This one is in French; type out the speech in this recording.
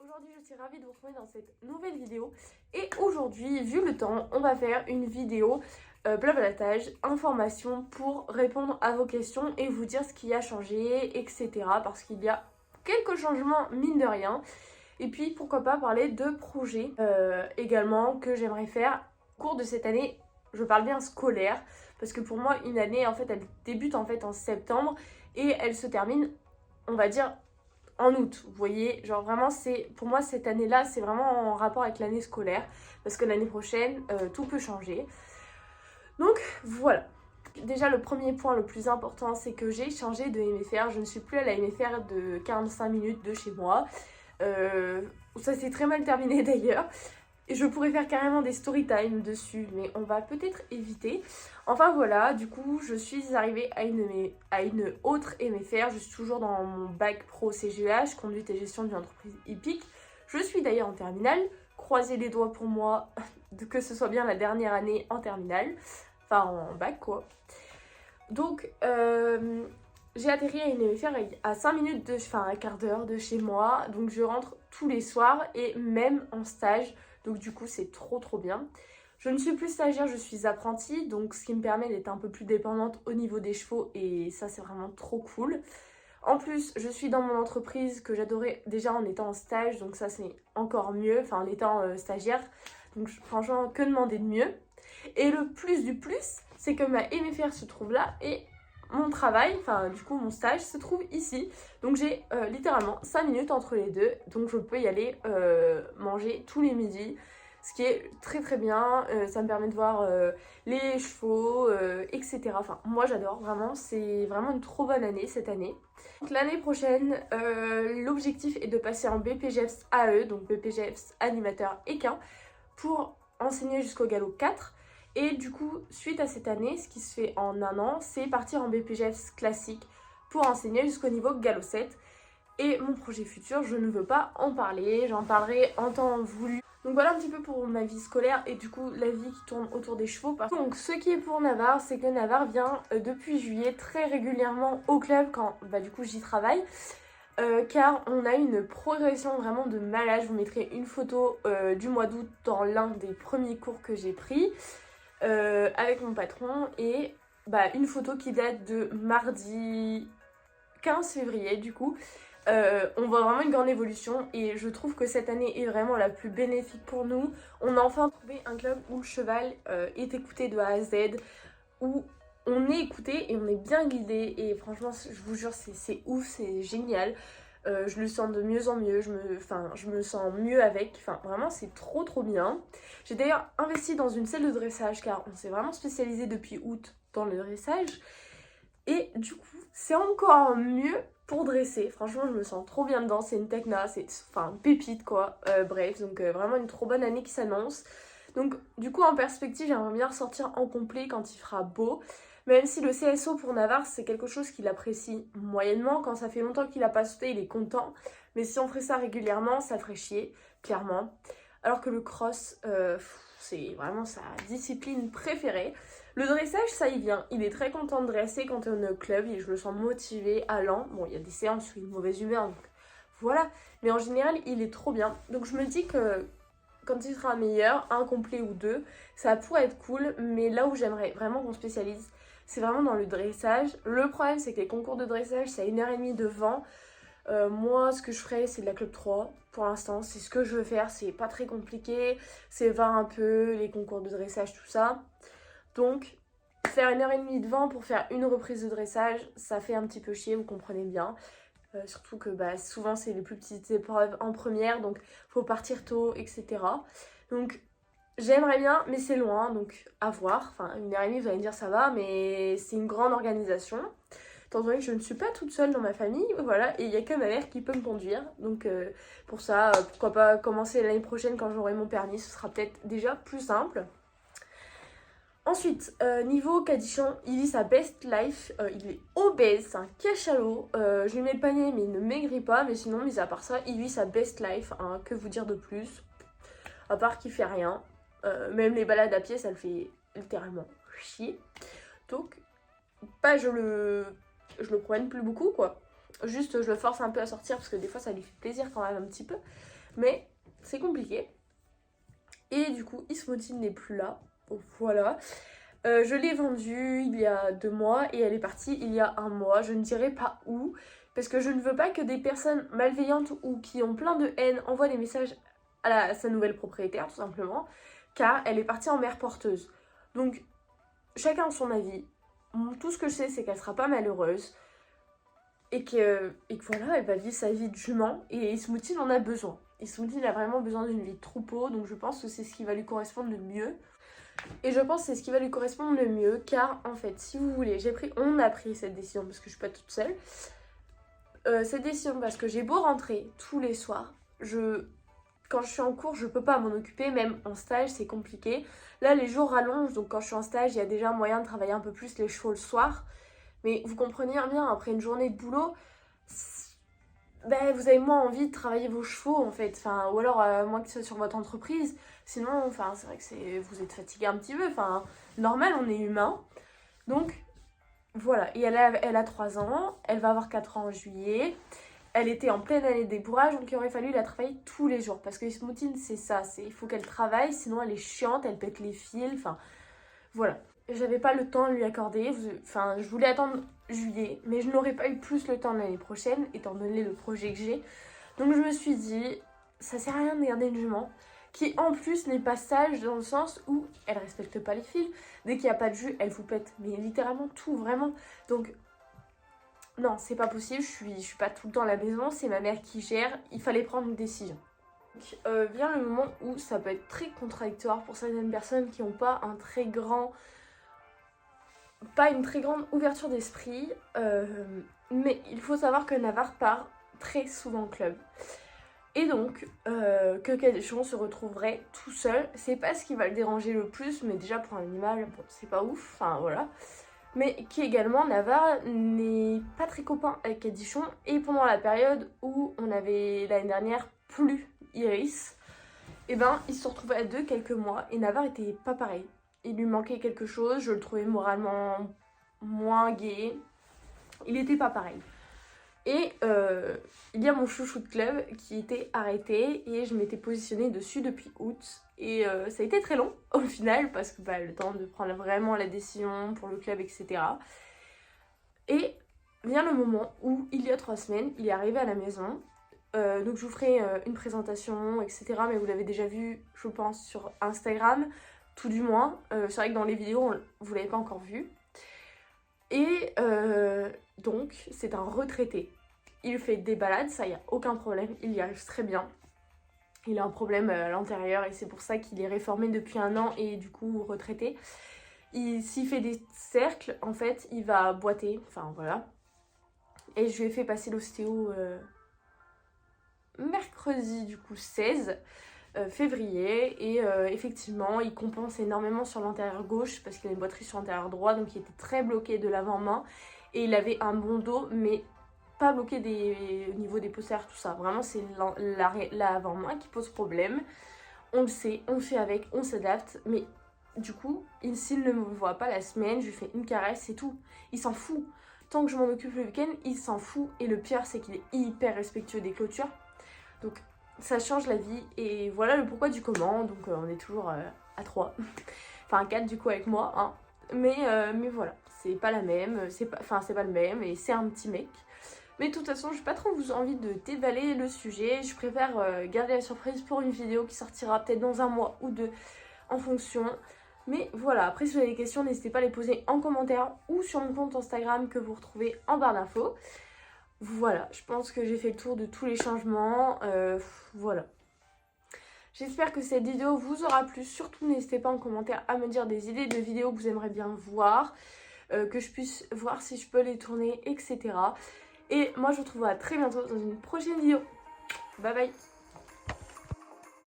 Aujourd'hui je suis ravie de vous retrouver dans cette nouvelle vidéo et aujourd'hui, vu le temps, on va faire une vidéo blablatage, information pour répondre à vos questions et vous dire ce qui a changé, etc. Parce qu'il y a quelques changements mine de rien. Et puis pourquoi pas parler de projets également que j'aimerais faire au cours de cette année. Je parle bien scolaire parce que pour moi une année en fait elle débute en fait en septembre et elle se termine, on va dire, en août. Vous voyez, genre vraiment c'est pour moi cette année-là c'est vraiment en rapport avec l'année scolaire parce que l'année prochaine tout peut changer. Donc voilà. Déjà le premier point le plus important c'est que j'ai changé de MFR. Je ne suis plus à la MFR de 45 minutes de chez moi. Ça s'est très mal terminé d'ailleurs. Et je pourrais faire carrément des story time dessus, mais on va peut-être éviter. Enfin voilà, du coup, je suis arrivée à une autre MFR. Je suis toujours dans mon bac pro CGEH, conduite et gestion d'une entreprise hippique. Je suis d'ailleurs en terminale. Croisez les doigts pour moi, que ce soit bien la dernière année en terminale. Enfin, en bac, quoi. Donc, j'ai atterri à une MFR à 5 minutes, enfin un quart d'heure de chez moi. Donc, je rentre tous les soirs et même en stage. Donc du coup c'est trop bien. Je ne suis plus stagiaire, je suis apprentie, donc ce qui me permet d'être un peu plus dépendante au niveau des chevaux et ça c'est vraiment trop cool. En plus je suis dans mon entreprise que j'adorais déjà en étant en stage, donc ça c'est encore mieux, enfin en étant stagiaire. Donc franchement que demander de mieux. Et le plus du plus, c'est que ma MFR se trouve là et mon travail, enfin du coup mon stage se trouve ici. Donc j'ai littéralement 5 minutes entre les deux. Donc je peux y aller manger tous les midis. Ce qui est très bien. Ça me permet de voir les chevaux, etc. Enfin moi j'adore vraiment. C'est vraiment une trop bonne année cette année. Donc l'année prochaine, l'objectif est de passer en BPGEPS AE, donc BPGEPS animateur équin, pour enseigner jusqu'au galop 4. Et du coup, suite à cette année, ce qui se fait en un an, c'est partir en BPGEPS classique pour enseigner jusqu'au niveau galop 7. Et mon projet futur, je ne veux pas en parler, j'en parlerai en temps voulu. Donc voilà un petit peu pour ma vie scolaire et du coup la vie qui tourne autour des chevaux. Donc ce qui est pour Navarre, c'est que Navarre vient depuis juillet très régulièrement au club quand du coup j'y travaille. Car on a une progression vraiment de malade. Je vous mettrai une photo du mois d'août dans l'un des premiers cours que j'ai pris. Avec mon patron et une photo qui date de mardi 15 février du coup. On voit vraiment une grande évolution et je trouve que cette année est vraiment la plus bénéfique pour nous. On a enfin trouvé un club où le cheval est écouté de A à Z, où on est écouté et on est bien guidé et franchement je vous jure c'est ouf, c'est génial. Je le sens de mieux en mieux, je me sens mieux avec, enfin vraiment c'est trop bien. J'ai d'ailleurs investi dans une selle de dressage car on s'est vraiment spécialisé depuis août dans le dressage. Et du coup c'est encore mieux pour dresser, franchement je me sens trop bien dedans, c'est une techna, c'est une pépite quoi. Bref, donc vraiment une trop bonne année qui s'annonce. Donc du coup en perspective j'aimerais bien ressortir en complet quand il fera beau. Même si le CSO pour Navarre c'est quelque chose qu'il apprécie moyennement, quand ça fait longtemps qu'il a pas sauté il est content. Mais si on ferait ça régulièrement ça ferait chier, clairement. Alors que le cross c'est vraiment sa discipline préférée. Le dressage ça y vient, il est très content de dresser quand on est au club et je le sens motivé, allant. Bon il y a des séances où il est de mauvaise humeur donc voilà. Mais en général il est trop bien. Donc je me dis que quand il sera meilleur, un complet ou deux, ça pourrait être cool, mais là où j'aimerais vraiment qu'on spécialise, c'est vraiment dans le dressage. Le problème, c'est que les concours de dressage, c'est à 1h30 de vent. Moi, ce que je ferais, c'est de la Club 3, pour l'instant. C'est ce que je veux faire, c'est pas très compliqué. C'est voir un peu les concours de dressage, tout ça. Donc, faire 1h30 de vent pour faire une reprise de dressage, ça fait un petit peu chier, vous comprenez bien. Surtout que souvent c'est les plus petites épreuves en première, donc faut partir tôt, etc. Donc j'aimerais bien, mais c'est loin, donc à voir. Enfin, 1h30, vous allez me dire ça va, mais c'est une grande organisation. Étant donné que je ne suis pas toute seule dans ma famille, voilà, et il n'y a que ma mère qui peut me conduire. Donc pour ça, pourquoi pas commencer l'année prochaine quand j'aurai mon permis, ce sera peut-être déjà plus simple. Ensuite, niveau cadichon, il vit sa best life, il est obèse, c'est un cachalot, je lui mets le panier mais il ne maigrit pas, mais sinon, mis à part ça, il vit sa best life, hein, que vous dire de plus, à part qu'il fait rien, même les balades à pied, ça le fait littéralement chier, donc, je le promène plus beaucoup, quoi, juste je le force un peu à sortir, parce que des fois ça lui fait plaisir quand même un petit peu, Mais c'est compliqué. Et du coup, Ismotine n'est plus là. Donc voilà. Je l'ai vendue il y a 2 mois et elle est partie il y a 1 mois. Je ne dirai pas où. Parce que je ne veux pas que des personnes malveillantes ou qui ont plein de haine envoient des messages à sa nouvelle propriétaire, tout simplement. Car elle est partie en mère porteuse. Donc, chacun a son avis. Tout ce que je sais, c'est qu'elle sera pas malheureuse. Et que voilà, elle va vivre sa vie de jument. Et Ismoutine en a besoin. Ismoutine a vraiment besoin d'une vie de troupeau. Donc je pense que c'est ce qui va lui correspondre le mieux. Et je pense que c'est ce qui va lui correspondre le mieux. Car en fait, si vous voulez, on a pris cette décision parce que je suis pas toute seule. Cette décision parce que j'ai beau rentrer tous les soirs. Quand je suis en cours, je peux pas m'en occuper. Même en stage, c'est compliqué. Là, les jours rallongent. Donc quand je suis en stage, il y a déjà moyen de travailler un peu plus les chevaux le soir. Mais vous comprenez bien, après une journée de boulot, vous avez moins envie de travailler vos chevaux en fait. Enfin, ou alors, moins que ce soit sur votre entreprise. Sinon, c'est vrai que vous êtes fatigué un petit peu. Enfin, normal, on est humain. Donc, voilà. Et elle a 3 ans. Elle va avoir 4 ans en juillet. Elle était en pleine année de débourrage. Donc, il aurait fallu la travailler tous les jours. Parce que Ismotine, c'est ça. Il faut qu'elle travaille. Sinon, elle est chiante. Elle pète les fils. Enfin, voilà. J'avais pas le temps de lui accorder, je voulais attendre juillet, mais je n'aurais pas eu plus le temps l'année prochaine, étant donné le projet que j'ai. Donc je me suis dit, ça sert à rien de garder une jument, qui en plus n'est pas sage dans le sens où elle respecte pas les fils. Dès qu'il n'y a pas de jus, elle vous pète, mais littéralement tout, vraiment. Donc, non, c'est pas possible, je suis pas tout le temps à la maison, c'est ma mère qui gère, il fallait prendre une décision. Donc, vient le moment où ça peut être très contradictoire pour certaines personnes qui n'ont pas une très grande ouverture d'esprit, mais il faut savoir que Navarre part très souvent au club. Et donc, que Cadichon se retrouverait tout seul, c'est pas ce qui va le déranger le plus, mais déjà pour un animal, bon, c'est pas ouf, enfin voilà. Mais qui également, Navarre n'est pas très copain avec Cadichon, et pendant la période où on avait l'année dernière plus Iris, et il se retrouvait à 2 quelques mois, et Navarre était pas pareil. Il lui manquait quelque chose, je le trouvais moralement moins gai. Il était pas pareil. Et il y a mon chouchou de club qui était arrêté et je m'étais positionnée dessus depuis août. Et ça a été très long au final parce que le temps de prendre vraiment la décision pour le club, etc. Et vient le moment où il y a 3 semaines, il est arrivé à la maison. Donc je vous ferai une présentation, etc. Mais vous l'avez déjà vu, je pense, sur Instagram. Tout du moins, c'est vrai que dans les vidéos, vous l'avez pas encore vu. Et donc, c'est un retraité. Il fait des balades, ça, il n'y a aucun problème, il y arrive très bien. Il a un problème à l'intérieur et c'est pour ça qu'il est réformé depuis 1 an et du coup retraité. S'il fait des cercles, en fait, il va boiter, enfin voilà. Et je lui ai fait passer l'ostéo mercredi, du coup 16 février, et effectivement il compense énormément sur l'antérieur gauche parce qu'il a une boiterie sur l'antérieur droit, donc il était très bloqué de l'avant-main et il avait un bon dos mais pas bloqué au niveau des postérieurs, tout ça. Vraiment c'est l'avant-main qui pose problème. On le sait, on fait avec, on s'adapte, mais du coup s'il ne me voit pas la semaine, je lui fais une caresse, c'est tout. Il s'en fout. Tant que je m'en occupe le week-end, il s'en fout. Et le pire, c'est qu'il est hyper respectueux des clôtures. Donc ça change la vie et voilà le pourquoi du comment. Donc on est toujours à 3, enfin à 4 du coup avec moi, hein. Mais voilà, c'est pas la même, c'est pas le même et c'est un petit mec. Mais de toute façon, j'ai pas trop envie de déballer le sujet. Je préfère garder la surprise pour une vidéo qui sortira peut-être dans 1 mois ou 2 en fonction. Mais voilà, après si vous avez des questions, n'hésitez pas à les poser en commentaire ou sur mon compte Instagram que vous retrouvez en barre d'infos. Voilà, je pense que j'ai fait le tour de tous les changements, voilà. J'espère que cette vidéo vous aura plu, surtout n'hésitez pas en commentaire à me dire des idées de vidéos que vous aimeriez bien voir, que je puisse voir si je peux les tourner, etc. Et moi je vous retrouve à très bientôt dans une prochaine vidéo. Bye bye.